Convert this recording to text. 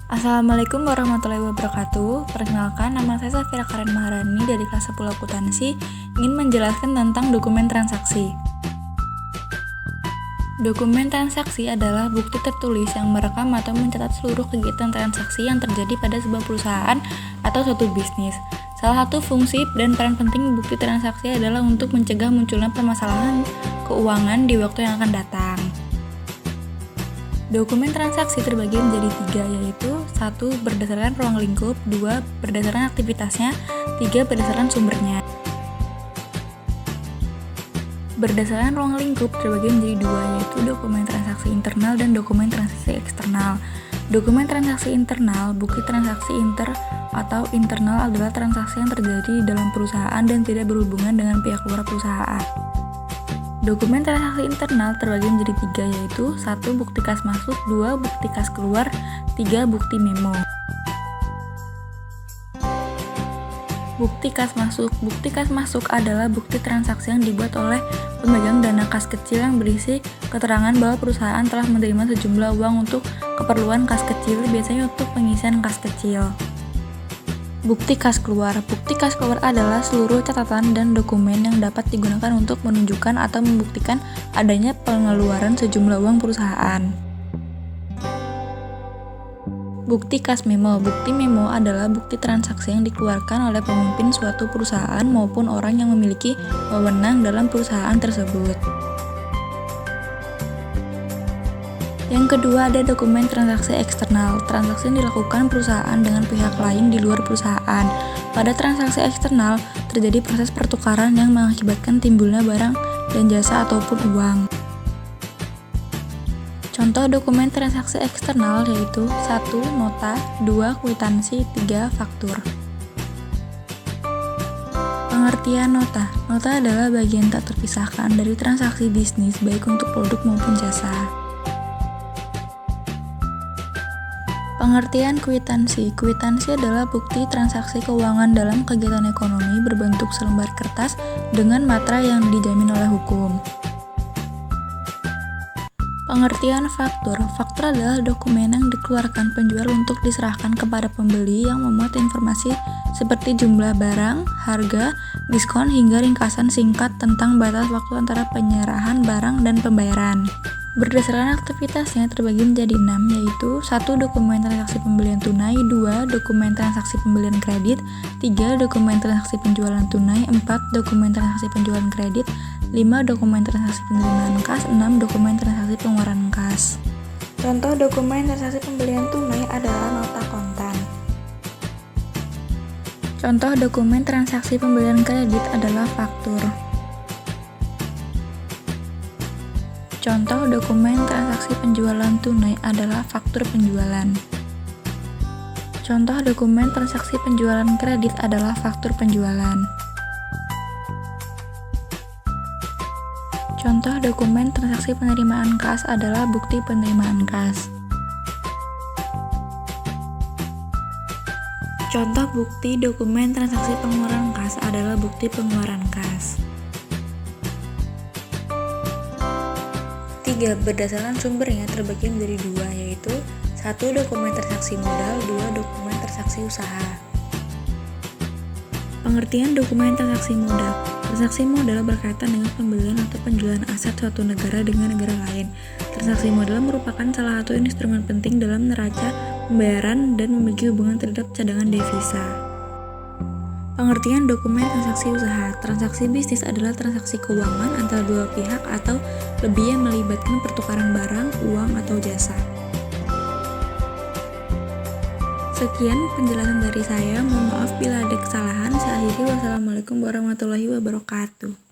Assalamualaikum warahmatullahi wabarakatuh. Perkenalkan, nama saya Safira Karen Maharani dari kelas 10 akuntansi, ingin menjelaskan tentang dokumen transaksi. Dokumen transaksi adalah bukti tertulis yang merekam atau mencatat seluruh kegiatan transaksi yang terjadi pada sebuah perusahaan atau suatu bisnis. Salah satu fungsi dan peran penting bukti transaksi adalah untuk mencegah munculnya permasalahan keuangan di waktu yang akan datang. Dokumen transaksi terbagi menjadi 3, yaitu 1. Berdasarkan ruang lingkup, 2. Berdasarkan aktivitasnya, 3. Berdasarkan sumbernya. Berdasarkan ruang lingkup terbagi menjadi 2, yaitu dokumen transaksi internal dan dokumen transaksi eksternal. Dokumen transaksi internal, bukti transaksi atau internal adalah transaksi yang terjadi di dalam perusahaan dan tidak berhubungan dengan pihak luar perusahaan. Dokumen transaksi internal terbagi menjadi 3, yaitu 1. Bukti kas masuk, 2. Bukti kas keluar, 3. Bukti memo. Bukti kas masuk. Bukti kas masuk adalah bukti transaksi yang dibuat oleh pemegang dana kas kecil yang berisi keterangan bahwa perusahaan telah menerima sejumlah uang untuk keperluan kas kecil, biasanya untuk pengisian kas kecil. Bukti kas keluar. Bukti kas keluar adalah seluruh catatan dan dokumen yang dapat digunakan untuk menunjukkan atau membuktikan adanya pengeluaran sejumlah uang perusahaan. Bukti kas memo. Bukti memo adalah bukti transaksi yang dikeluarkan oleh pemimpin suatu perusahaan maupun orang yang memiliki wewenang dalam perusahaan tersebut. Yang kedua ada dokumen transaksi eksternal. Transaksi yang dilakukan perusahaan dengan pihak lain di luar perusahaan. Pada transaksi eksternal, terjadi proses pertukaran yang mengakibatkan timbulnya barang dan jasa ataupun uang. Contoh dokumen transaksi eksternal yaitu 1. Nota, 2. Kwitansi, 3. Faktur. Pengertian nota. Nota adalah bagian tak terpisahkan dari transaksi bisnis baik untuk produk maupun jasa. Pengertian kwitansi. Kwitansi adalah bukti transaksi keuangan dalam kegiatan ekonomi berbentuk selembar kertas dengan matra yang dijamin oleh hukum. Pengertian faktur. Faktur adalah dokumen yang dikeluarkan penjual untuk diserahkan kepada pembeli yang memuat informasi seperti jumlah barang, harga, diskon, hingga ringkasan singkat tentang batas waktu antara penyerahan barang dan pembayaran. Berdasarkan aktivitasnya terbagi menjadi 6, yaitu 1. Dokumen transaksi pembelian tunai, 2. Dokumen transaksi pembelian kredit, 3. Dokumen transaksi penjualan tunai, 4. Dokumen transaksi penjualan kredit, 5. Dokumen transaksi penerimaan kas, 6. Dokumen transaksi pengeluaran kas. Contoh dokumen transaksi pembelian tunai adalah nota kontan. Contoh dokumen transaksi pembelian kredit adalah faktur. Contoh dokumen transaksi penjualan tunai adalah faktur penjualan. Contoh dokumen transaksi penjualan kredit adalah faktur penjualan. Contoh dokumen transaksi penerimaan kas adalah bukti penerimaan kas. Contoh bukti dokumen transaksi pengeluaran kas adalah bukti pengeluaran kas. 3. Berdasarkan sumbernya terbagi menjadi 2, yaitu 1. Dokumen transaksi modal, 2. Dokumen transaksi usaha. Pengertian dokumen transaksi modal. Transaksi modal berkaitan dengan pembelian atau penjualan aset suatu negara dengan negara lain. Transaksi modal merupakan salah satu instrumen penting dalam neraca pembayaran dan memiliki hubungan terhadap cadangan devisa. Pengertian dokumen transaksi usaha. Transaksi bisnis adalah transaksi keuangan antara dua pihak atau lebih yang melibatkan pertukaran barang, uang, atau jasa. Sekian penjelasan dari saya. Mohon maaf bila ada kesalahan. Saya akhiri. Wassalamualaikum warahmatullahi wabarakatuh.